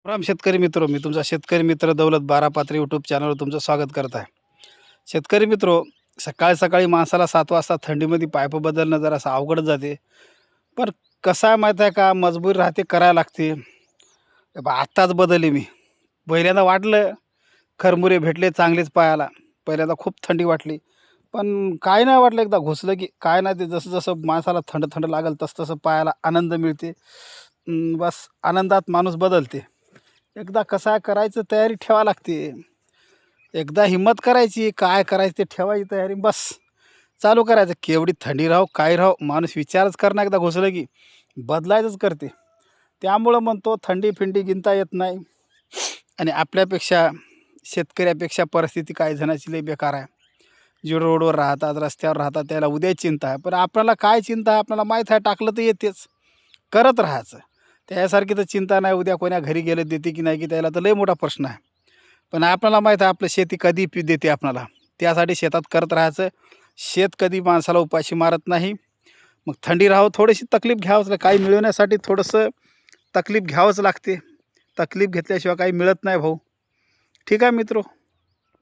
राम शेतकरी मित्र, मी तुमचा शेतकरी मित्र दौलत बारापात्री यूट्यूब चॅनलवर तुमचं स्वागत करत आहे. शेतकरी मित्रो, सकाळी सकाळी माणसाला 7 वाजता थंडीमध्ये पाईप बदलणं जरासं अवघड जाते. पण कसं आहे माहीत आहे का, मजबुरी राहते, करायला लागते. हे पहा आत्ताच बदलली मी. पहिल्यांदा वाटलं खरमुरे भेटले चांगलेच पायाला. पहिल्यांदा खूप थंडी वाटली. पण काय नाही वाटलं, एकदा घुसलं की काय नाही, ते जसं जसं माणसाला थंड थंड लागेल तसं तसं पायाला आनंद मिळते. बस आनंदात माणूस बदलते. एकदा कसं आहे, करायचं तयारी ठेवावी लागते. एकदा हिंमत करायची, काय करायचं ते ठेवायची तयारी, बस चालू करायचं. केवढी थंडी राहो, काय राहो, माणूस विचारच करणं एकदा घुसलं की बदलायचंच करते. त्यामुळं म्हणतो थंडी-फिंडी गिनता येत नाही. आणि आपल्यापेक्षा, शेतकऱ्यापेक्षा परिस्थिती काही जणांची लई बेकार आहे. जे रोडवर राहतात, रस्त्यावर राहतात, त्याला उद्या चिंता आहे. पण आपल्याला काय चिंता आहे, आपल्याला माहीत आहे, टाकलं तर येतेच. करत राहायचं. त्याच्यासारखी तर चिंता नाही, उद्या कोण्या घरी गेलं देते की नाही, की त्याला तर लय मोठा प्रश्न आहे. पण आपल्याला माहीत आहे आपलं शेती कधी देते आपल्याला. त्यासाठी शेतात करत राहायचं. शेत कधी माणसाला उपाशी मारत नाही. मग थंडी राहो, थोडीशी तकलीफ घ्यावंच काही मिळवण्यासाठी थोडंसं तकलीफ घ्यावंच लागते. तकलीफ घेतल्याशिवाय काही मिळत नाही भाऊ. ठीक आहे मित्रो.